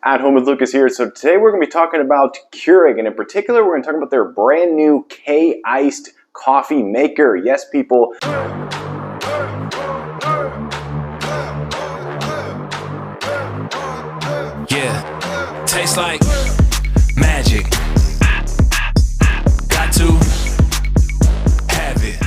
At Home with Lucas here. So today we're going to be talking about Keurig, and in particular we're going to talk about their brand new K-Iced coffee maker. Yes, people. Yeah, tastes like magic. Got to have it.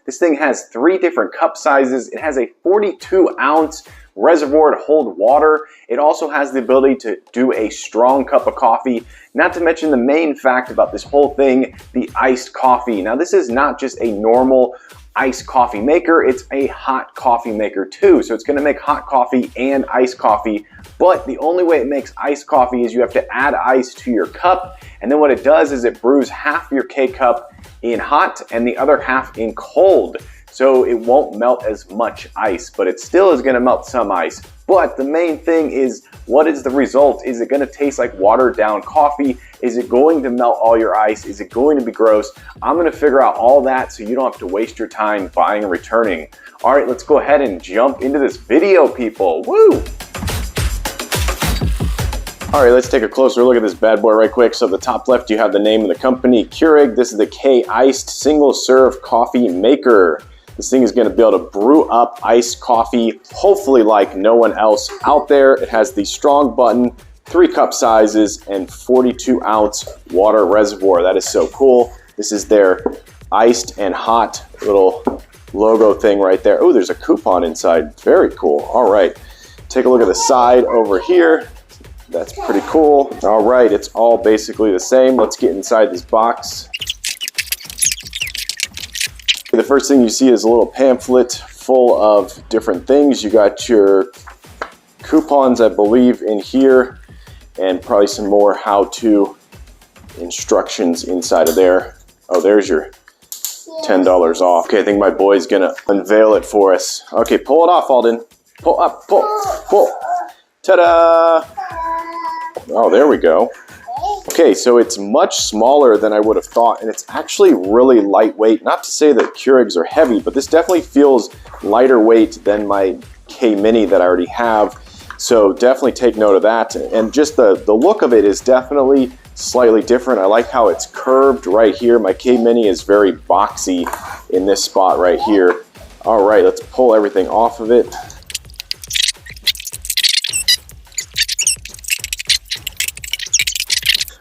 This thing has 3 different cup sizes. It has a 42-ounce reservoir to hold water. It also has the ability to do a strong cup of coffee, not to mention the main fact about this whole thing, the iced coffee. Now this is not just a normal iced coffee maker, it's a hot coffee maker too. So it's gonna make hot coffee and iced coffee, but the only way it makes iced coffee is you have to add ice to your cup, and then what it does is it brews half your K-cup in hot and the other half in cold. So it won't melt as much ice, but it still is gonna melt some ice. But the main thing is, what is the result? Is it gonna taste like watered down coffee? Is it going to melt all your ice? Is it going to be gross? I'm gonna figure out all that so you don't have to waste your time buying and returning. All right, let's go ahead and jump into this video, people. Woo! All right, let's take a closer look at this bad boy right quick. So at the top left, you have the name of the company, Keurig. This is the K-Iced single serve coffee maker. This thing is gonna be able to brew up iced coffee, hopefully like no one else out there. It has the strong button, 3 cup sizes, and 42-ounce water reservoir. That is so cool. This is their iced and hot little logo thing right there. Oh, there's a coupon inside. Very cool. All right, take a look at the side over here. That's pretty cool. All right, it's all basically the same. Let's get inside this box. The first thing you see is a little pamphlet full of different things. You got your coupons, I believe, in here, and probably some more how-to instructions inside of there. Oh, there's your $10 off. Okay, I think my boy's gonna unveil it for us. Okay, pull it off, Alden. Pull up, pull, pull. Ta-da! Oh, there we go. Okay, so it's much smaller than I would have thought, and it's actually really lightweight. Not to say that Keurigs are heavy, but this definitely feels lighter weight than my K-Mini that I already have. So definitely take note of that. And just the look of it is definitely slightly different. I like how it's curved right here. My K-Mini is very boxy in this spot right here. All right, let's pull everything off of it.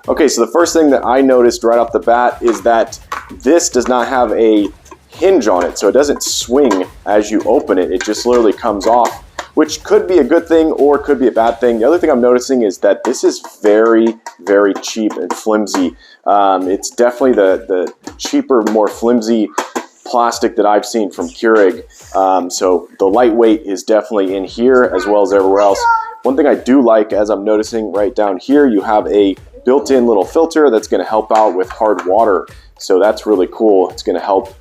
Okay, so the first thing that I noticed right off the bat is that this does not have a hinge on it, so it doesn't swing as you open it. It just literally comes off, which could be a good thing or could be a bad thing. The other thing I'm noticing is that this is very, very cheap and flimsy. It's definitely the cheaper, more flimsy plastic that I've seen from Keurig. So the lightweight is definitely in here as well as everywhere else. One thing I do like, as I'm noticing right down here, you have a built-in little filter that's going to help out with hard water. So that's really cool. It's going to help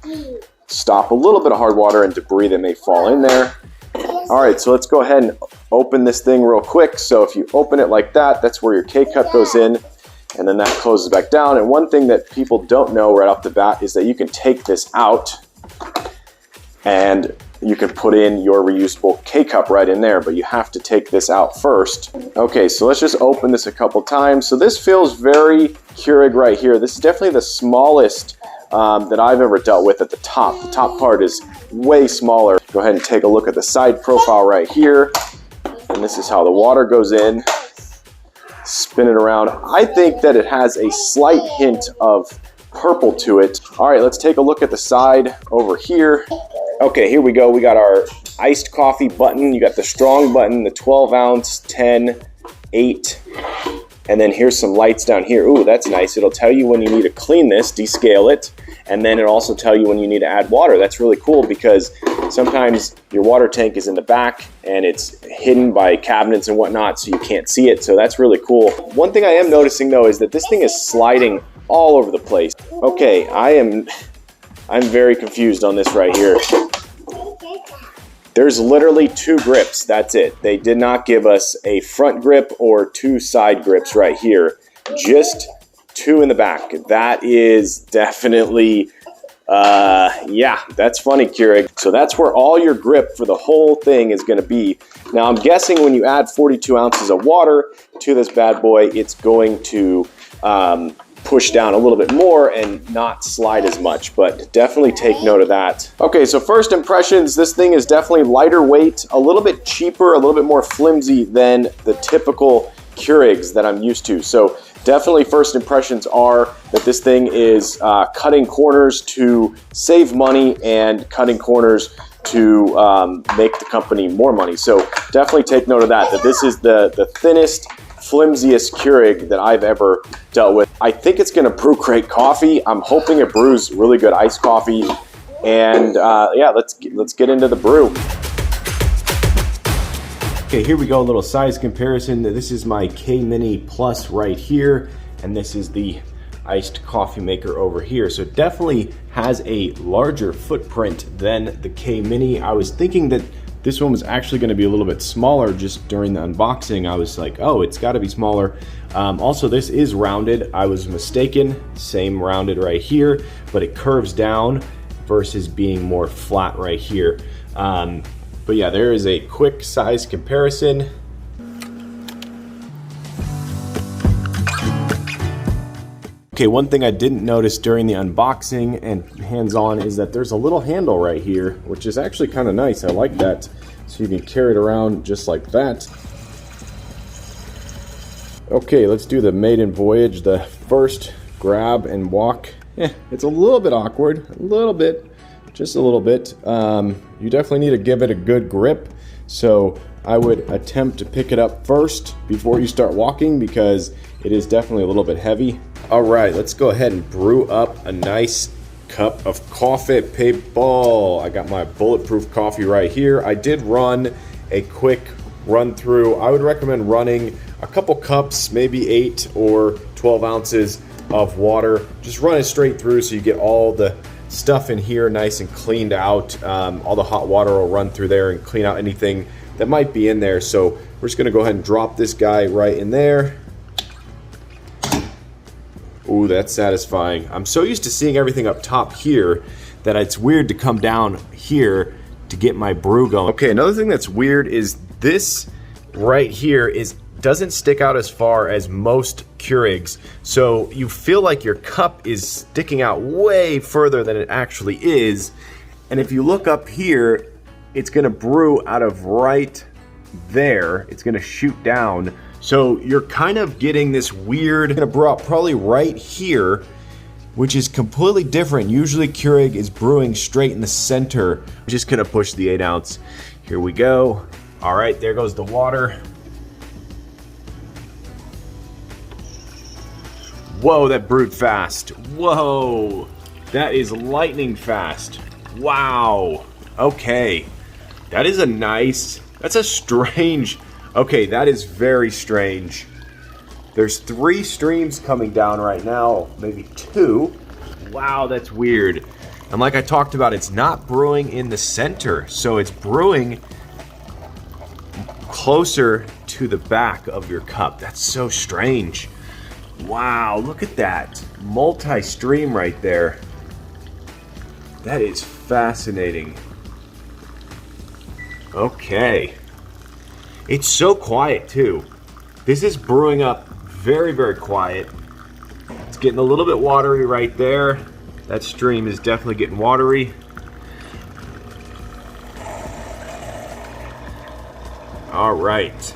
stop a little bit of hard water and debris that may fall in there. All right, so let's go ahead and open this thing real quick. So if you open it like that, that's where your K-cup goes in, and then that closes back down. And one thing that people don't know right off the bat is that you can take this out and you can put in your reusable K-cup right in there, but you have to take this out first. Okay, so let's just open this a couple times. So this feels very Keurig right here. This is definitely the smallest that I've ever dealt with at the top. The top part is way smaller. Go ahead and take a look at the side profile right here. And this is how the water goes in. Spin it around. I think that it has a slight hint of purple to it. All right, let's take a look at the side over here. Okay, here we go. We got our iced coffee button. You got the strong button, the 12-ounce, 10, 8, and then here's some lights down here. Ooh, that's nice. It'll tell you when you need to clean this, descale it, and then it'll also tell you when you need to add water. That's really cool because sometimes your water tank is in the back and it's hidden by cabinets and whatnot, so you can't see it. So that's really cool. One thing I am noticing though is that this thing is sliding all over the place. Okay, I'm very confused on this right here. There's literally 2 grips, that's it. They did not give us a front grip or 2 side grips right here. Just 2 in the back. That is definitely Yeah, that's funny, Keurig. So that's where all your grip for the whole thing is going to be. Now, I'm guessing when you add 42 ounces of water to this bad boy, it's going to push down a little bit more and not slide as much, but definitely take note of that. Okay, so first impressions, this thing is definitely lighter weight, a little bit cheaper, a little bit more flimsy than the typical Keurigs that I'm used to. So definitely first impressions are that this thing is cutting corners to save money and cutting corners to make the company more money. So definitely take note of that, that this is the thinnest, flimsiest Keurig that I've ever dealt with. I think it's gonna brew great coffee. I'm hoping it brews really good iced coffee. And yeah, let's get into the brew. Okay, here we go, a little size comparison. This is my K-Mini Plus right here, and this is the iced coffee maker over here. So it definitely has a larger footprint than the K-Mini. I was thinking that this one was actually gonna be a little bit smaller just during the unboxing. I was like, oh, it's gotta be smaller. Also, this is rounded. I was mistaken, same rounded right here, but it curves down versus being more flat right here. But yeah, there is a quick size comparison. Okay, one thing I didn't notice during the unboxing and hands-on is that there's a little handle right here, which is actually kind of nice. I like that. So you can carry it around just like that. Okay, let's do the maiden voyage. The first grab and walk. It's a little bit awkward, a little bit, just a little bit. You definitely need to give it a good grip. So I would attempt to pick it up first before you start walking because it is definitely a little bit heavy. All right, let's go ahead and brew up a nice cup of coffee, people. I got my bulletproof coffee right here. I did run a quick run through. I would recommend running a couple cups, maybe 8 or 12 ounces of water. Just run it straight through so you get all the stuff in here nice and cleaned out. All the hot water will run through there and clean out anything that might be in there. So we're just gonna go ahead and drop this guy right in there. Ooh, that's satisfying. I'm so used to seeing everything up top here that it's weird to come down here to get my brew going. Okay, another thing that's weird is this right here doesn't stick out as far as most Keurigs. So you feel like your cup is sticking out way further than it actually is. And if you look up here, it's gonna brew out of right there. It's gonna shoot down. So you're kind of getting this weird, gonna brew out probably right here, which is completely different. Usually Keurig is brewing straight in the center. I'm just gonna push the 8 ounce. Here we go. All right, there goes the water. Whoa, that brewed fast. Whoa, that is lightning fast. Wow, okay. That is that's a strange, okay, that is very strange. There's 3 streams coming down right now, maybe 2. Wow, that's weird. And like I talked about, it's not brewing in the center, so it's brewing closer to the back of your cup. That's so strange. Wow, look at that. Multi-stream right there. That is fascinating. Okay. It's so quiet too. This is brewing up very, very quiet. It's getting a little bit watery right there. That stream is definitely getting watery. All right.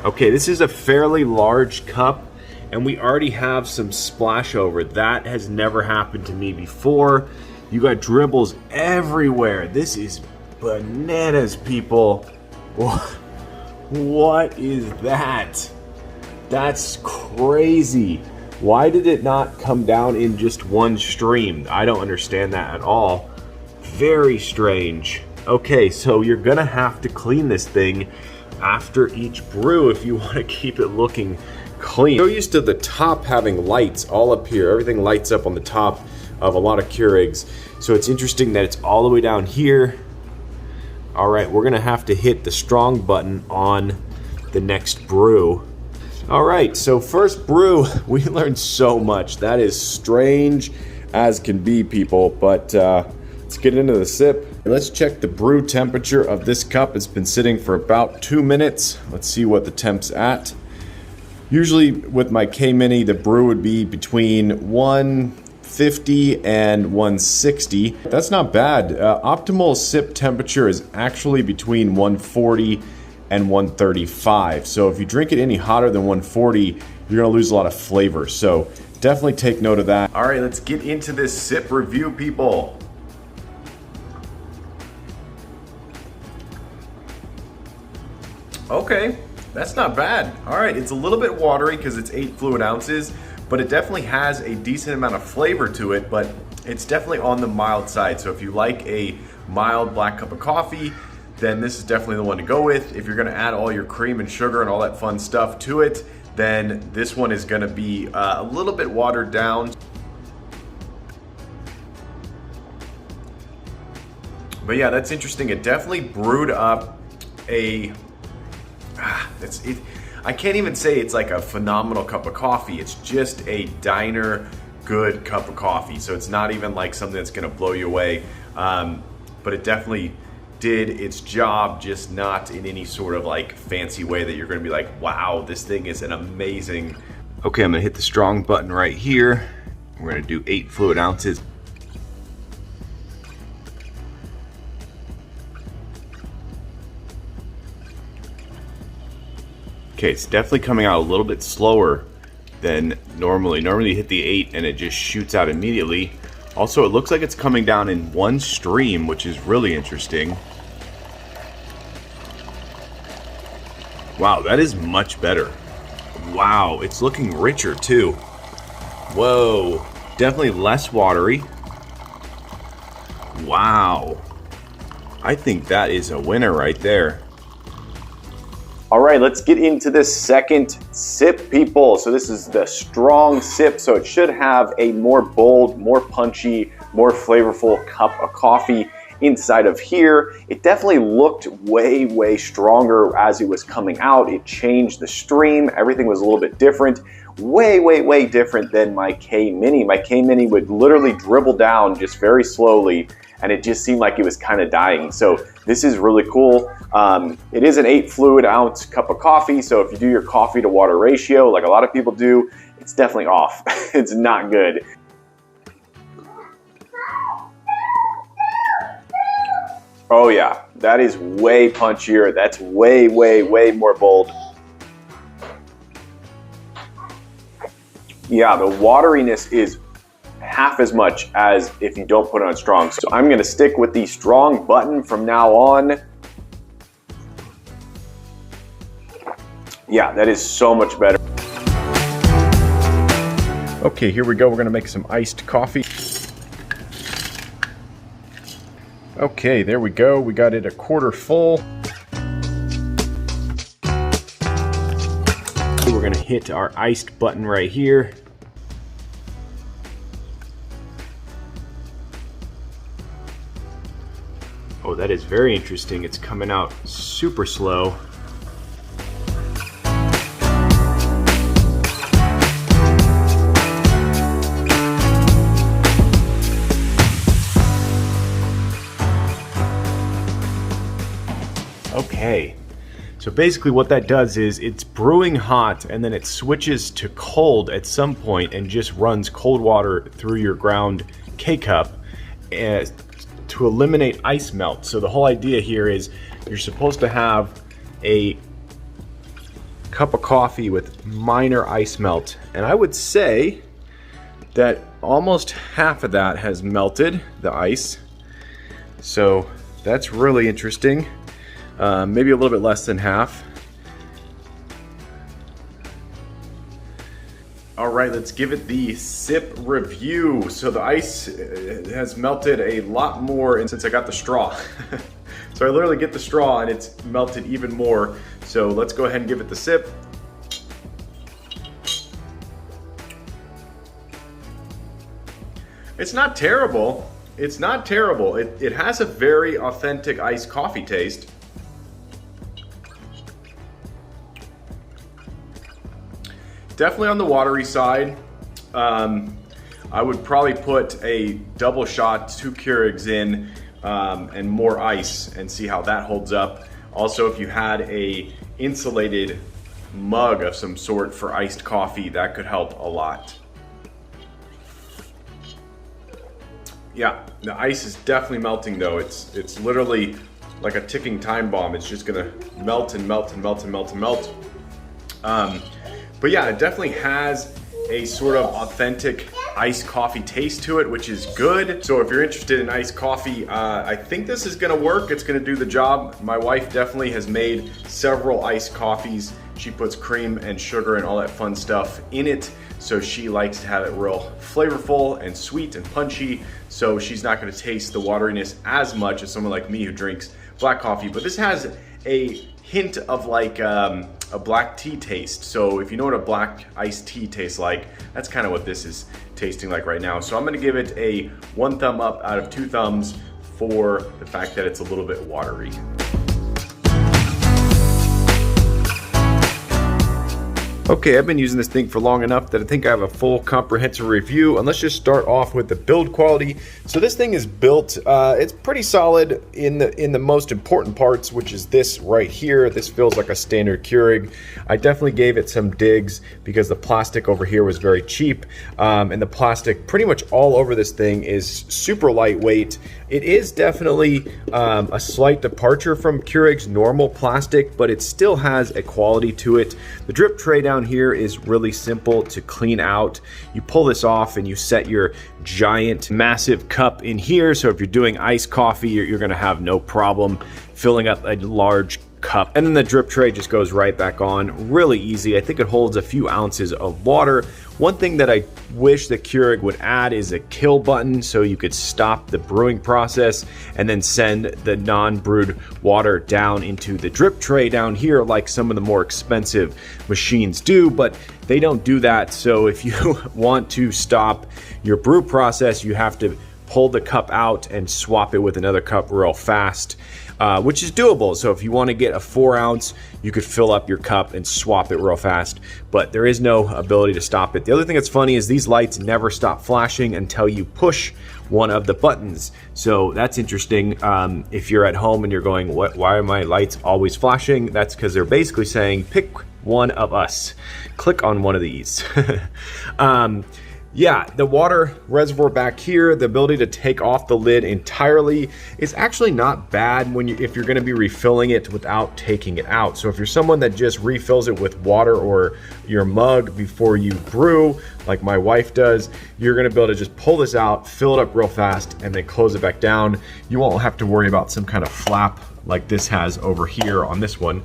Okay, this is a fairly large cup, and we already have some splash over. That has never happened to me before. You got dribbles everywhere. This is bananas, people. What is that? That's crazy. Why did it not come down in just one stream? I don't understand that at all. Very strange. Okay, so you're gonna have to clean this thing after each brew if you want to keep it looking clean. So used to the top having lights all up here. Everything lights up on the top of a lot of Keurigs. So it's interesting that it's all the way down here. All right, we're gonna have to hit the strong button on the next brew. All right, so first brew, we learned so much. That is strange as can be, people, but let's get into the sip. Let's check the brew temperature of this cup. It's been sitting for about 2 minutes. Let's see what the temp's at. Usually with my K-Mini, the brew would be between 150 and 160. That's not bad. Optimal sip temperature is actually between 140 and 135. So if you drink it any hotter than 140, you're gonna lose a lot of flavor. So definitely take note of that. All right, let's get into this sip review, people. Okay, that's not bad. All right, it's a little bit watery because it's 8 fluid ounces, but it definitely has a decent amount of flavor to it, but it's definitely on the mild side. So if you like a mild black cup of coffee, then this is definitely the one to go with. If you're gonna add all your cream and sugar and all that fun stuff to it, then this one is gonna be a little bit watered down. But yeah, that's interesting. It definitely brewed up a, I can't even say it's like a phenomenal cup of coffee. It's just a diner good cup of coffee. So it's not even like something that's gonna blow you away. But it definitely did its job, just not in any sort of like fancy way that you're gonna be like, wow, this thing is an amazing. Okay, I'm gonna hit the strong button right here. We're gonna do 8 fluid ounces. Okay, it's definitely coming out a little bit slower than normally. Normally you hit the 8 and it just shoots out immediately. Also, it looks like it's coming down in one stream, which is really interesting. Wow, that is much better. Wow, it's looking richer too. Whoa, definitely less watery. Wow, I think that is a winner right there. All right, let's get into this second sip, people. So this is the strong sip, so it should have a more bold, more punchy, more flavorful cup of coffee inside of here. It definitely looked way, way stronger as it was coming out. It changed the stream. Everything was a little bit different. Way, way, way different than my K-Mini. My K-Mini would literally dribble down just very slowly, and it just seemed like it was kind of dying. So this is really cool. It is an 8 fluid ounce cup of coffee, so if you do your coffee to water ratio, like a lot of people do, it's definitely off. It's not good. Oh yeah, that is way punchier. That's way, way, way more bold. Yeah, the wateriness is half as much as if you don't put it on strong. So I'm gonna stick with the strong button from now on. Yeah, that is so much better. Okay, here we go. We're gonna make some iced coffee. Okay, there we go. We got it a quarter full. We're gonna hit our iced button right here. Oh, that is very interesting. It's coming out super slow. Okay, so basically what that does is it's brewing hot and then it switches to cold at some point and just runs cold water through your ground K-cup to eliminate ice melt. So the whole idea here is you're supposed to have a cup of coffee with minor ice melt. And I would say that almost half of that has melted, the ice. So that's really interesting. Maybe a little bit less than half. All right, let's give it the sip review. So the ice has melted a lot more, and since I got the straw. So I literally get the straw and it's melted even more. So let's go ahead and give it the sip. It's not terrible. It's not terrible. It has a very authentic iced coffee taste. definitely on the watery side. I would probably put a double shot, 2 Keurigs in, and more ice and see how that holds up. Also, if you had a insulated mug of some sort for iced coffee, that could help a lot. Yeah, the ice is definitely melting though. It's literally like a ticking time bomb. It's just gonna melt and melt and melt and melt and melt. But yeah, it definitely has a sort of authentic iced coffee taste to it, which is good. So if you're interested in iced coffee, I think this is gonna work. It's gonna do the job. My wife definitely has made several iced coffees. She puts cream and sugar and all that fun stuff in it. So she likes to have it real flavorful and sweet and punchy. So she's not gonna taste the wateriness as much as someone like me who drinks black coffee. But this has a hint of like a black tea taste. So if you know what a black iced tea tastes like, that's kind of what this is tasting like right now. So I'm gonna give it a 1 thumb up out of 2 thumbs for the fact that it's a little bit watery. Okay, I've been using this thing for long enough that I think I have a full comprehensive review, and let's just start off with the build quality. So this thing is built, it's pretty solid in the most important parts, which is this right here. This feels like a standard Keurig. I definitely gave it some digs because the plastic over here was very cheap, and the plastic pretty much all over this thing is super lightweight. It is definitely a slight departure from Keurig's normal plastic, but it still has a quality to it. The drip tray down here is really simple to clean out. You pull this off and you set your giant massive cup in here, so if you're doing iced coffee, you're gonna have no problem filling up a large cup. And then the drip tray just goes right back on. Really easy. I think it holds a few ounces of water. One thing that I wish the Keurig would add is a kill button so you could stop the brewing process and then send the non-brewed water down into the drip tray down here like some of the more expensive machines do, but they don't do that. So if you want to stop your brew process, you have to pull the cup out and swap it with another cup real fast. Which is doable. So if you want to get a 4 ounce, you could fill up your cup and swap it real fast, but there is no ability to stop it. The other thing that's funny is these lights never stop flashing until you push one of the buttons. So that's interesting. If you're at home and you're going, why are my lights always flashing? That's because they're basically saying, pick one of us. Click on one of these. Yeah, the water reservoir back here, the ability to take off the lid entirely is actually not bad if you're going to be refilling it without taking it out. So if you're someone that just refills it with water or your mug before you brew, like my wife does, you're going to be able to just pull this out, fill it up real fast, and then close it back down. You won't have to worry about some kind of flap like this has over here on this one.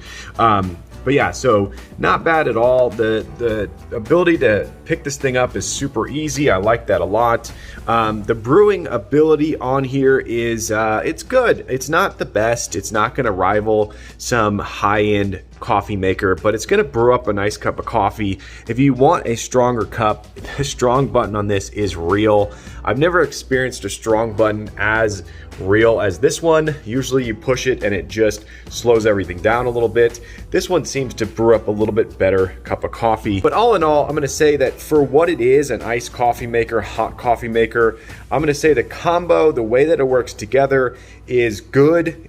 But yeah, so not bad at all. The ability to pick this thing up is super easy. I like that a lot. The brewing ability on here is, it's good. It's not the best. It's not gonna rival some high-end coffee maker, but it's gonna brew up a nice cup of coffee. If you want a stronger cup, the strong button on this is real. I've never experienced a strong button as real as this one. Usually you push it and it just slows everything down a little bit. This one seems to brew up a little bit better cup of coffee. But all in all, I'm gonna say that for what it is, an iced coffee maker, hot coffee maker, I'm gonna say the combo, the way that it works together is good.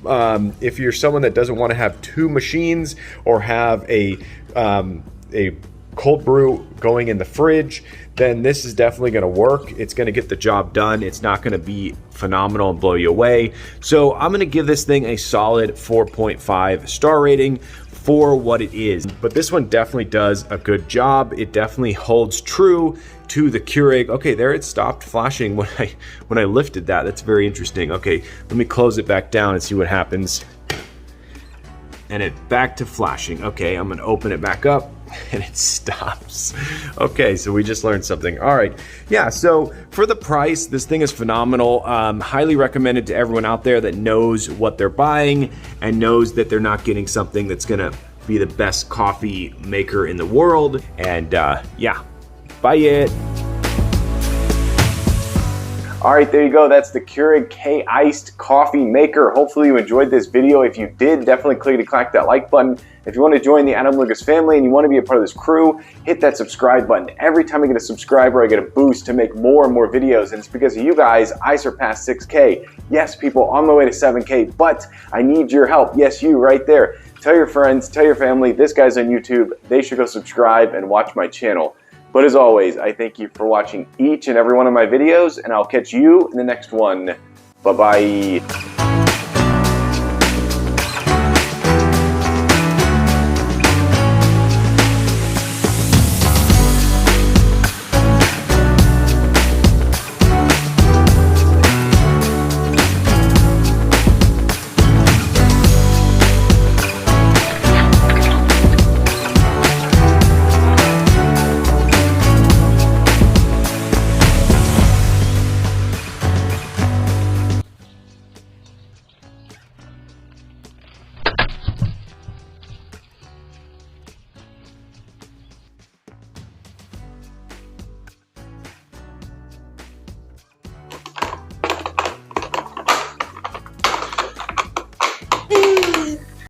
If you're someone that doesn't want to have 2 machines or have a cold brew going in the fridge, then this is definitely going to work. It's going to get the job done. It's not going to be phenomenal and blow you away. So I'm going to give this thing a solid 4.5 star rating for what it is. But this one definitely does a good job. It definitely holds true to the Keurig. Okay, there it stopped flashing when I lifted that. That's very interesting. Okay, let me close it back down and see what happens. And it back to flashing. Okay, I'm gonna open it back up and it stops. Okay, so we just learned something. All right, yeah, so for the price, this thing is phenomenal. Highly recommended to everyone out there that knows what they're buying and knows that they're not getting something that's gonna be the best coffee maker in the world. And yeah, buy it. All right, there you go. That's the Keurig K-Iced Coffee Maker. Hopefully you enjoyed this video. If you did, definitely click that like button. If you want to join the Adam Lucas family and you want to be a part of this crew, hit that subscribe button. Every time I get a subscriber, I get a boost to make more and more videos, and it's because of you guys I surpassed 6K. Yes, people, on my way to 7K, but I need your help. Yes, you right there. Tell your friends, tell your family, this guy's on YouTube. They should go subscribe and watch my channel. But as always, I thank you for watching each and every one of my videos, and I'll catch you in the next one. Bye-bye.